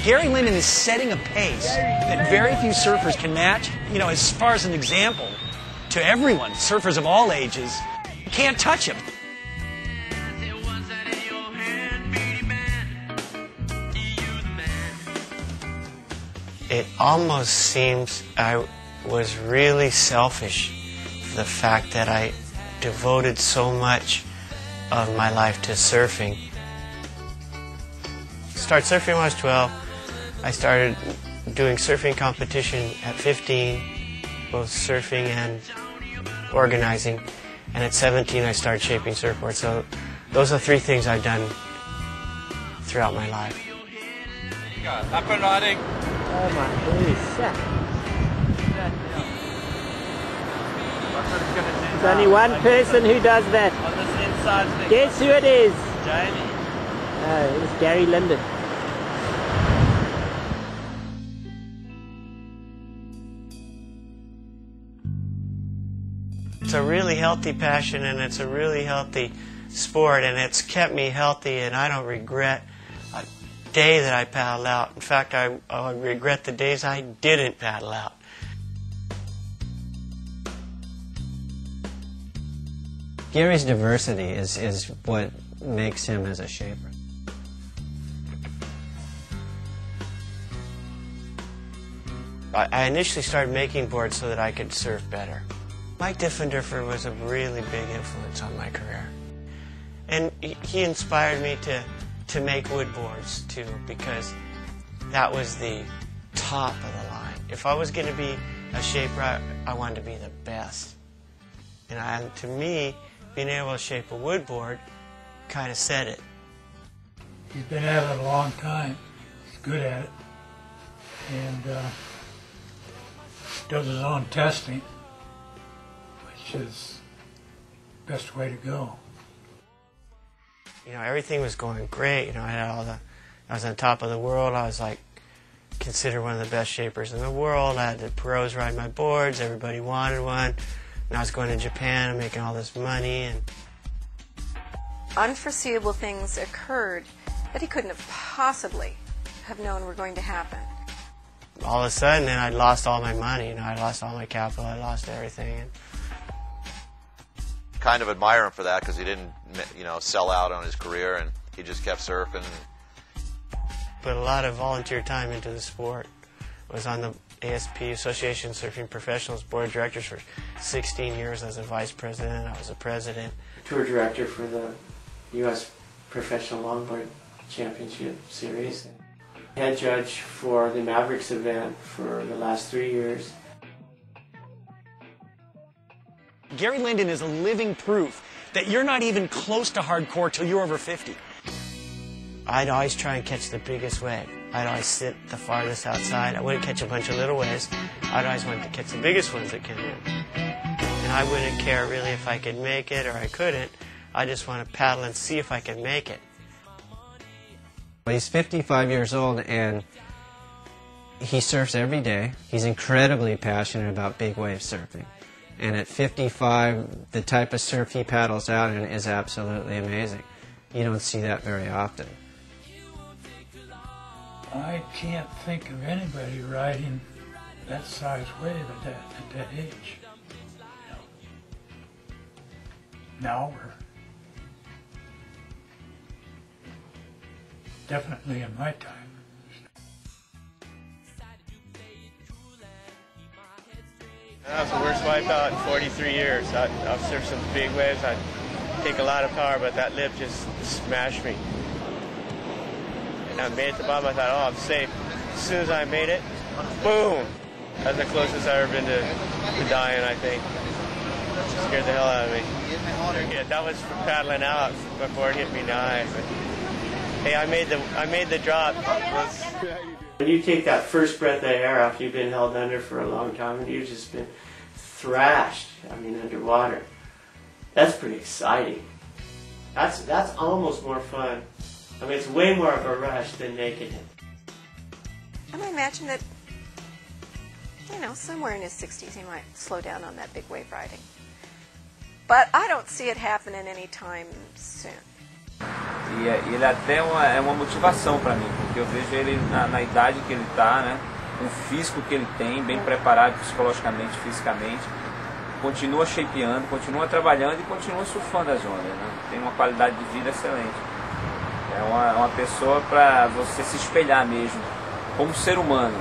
Gary Linden is setting a pace that very few surfers can match. You know, as far as an example to everyone, surfers of all ages, can't touch him. It almost seems I was really selfish for the fact that I devoted so much of my life to surfing. Started surfing when I was 12. I started doing surfing competition at 15, both surfing and organizing. And at 17, I started shaping surfboards. So those are three things I've done throughout my life. Up and riding. Oh my holy shit. There's only one person who does that. On this inside thing. Guess who it is? Jamie. Oh, it's Gary Linden. It's a really healthy passion and it's a really healthy sport, and it's kept me healthy, and I don't regret a day that I paddled out. In fact, I regret the days I didn't paddle out. Gary's diversity is what makes him as a shaper. I initially started making boards so that I could surf better. Mike Diffenderfer was a really big influence on my career. And he inspired me to make wood boards too, because that was the top of the line. If I was going to be a shaper, I wanted to be the best. And to me, being able to shape a wood board kind of said it. He's been at it a long time. He's good at it. And does his own testing, which is the best way to go. You know, everything was going great. You know, I was on top of the world. I was like considered one of the best shapers in the world. I had the pros ride my boards. Everybody wanted one. And I was going to Japan and making all this money. And unforeseeable things occurred that he couldn't have possibly have known were going to happen. All of a sudden, then I'd lost all my money. You know, I lost all my capital. I lost everything. And kind of admire him for that, because he didn't, you know, sell out on his career, and he just kept surfing. put a lot of volunteer time into the sport. I was on the ASP, Association of Surfing Professionals, Board of Directors for 16 years as a vice president. I was a president. Tour director for the U.S. Professional Longboard Championship Series. Head judge for the Mavericks event for the last 3 years. Gary Linden is a living proof that you're not even close to hardcore till you're over 50. I'd always try and catch the biggest wave. I'd always sit the farthest outside. I wouldn't catch a bunch of little waves. I'd always want to catch the biggest ones that came in. And I wouldn't care really if I could make it or I couldn't. I just want to paddle and see if I can make it. He's 55 years old and he surfs every day. He's incredibly passionate about big wave surfing. And at 55, the type of surf he paddles out in is absolutely amazing. You don't see that very often. I can't think of anybody riding that size wave at that age. Now we're definitely in my time. That was the worst wipeout in 43 years. I've surfed some big waves. I take a lot of power, but that lip just smashed me. And I made it to the bottom. I thought, oh, I'm safe. As soon as I made it, boom! That's the closest I've ever been to dying, I think. It scared the hell out of me. Yeah, that was from paddling out before it hit me in the eye. But, hey, I made the drop. When you take that first breath of air after you've been held under for a long time and you've just been thrashed, underwater, that's pretty exciting. That's almost more fun. It's way more of a rush than making it. And I imagine that, somewhere in his 60s he might slow down on that big wave riding. But I don't see it happening anytime soon. E ele até é uma motivação para mim, porque eu vejo ele na idade que ele está, né? Com o físico que ele tem, bem preparado psicologicamente, fisicamente, continua shapeando, continua trabalhando e continua surfando as ondas, né? Tem uma qualidade de vida excelente. É uma pessoa para você se espelhar mesmo, como ser humano.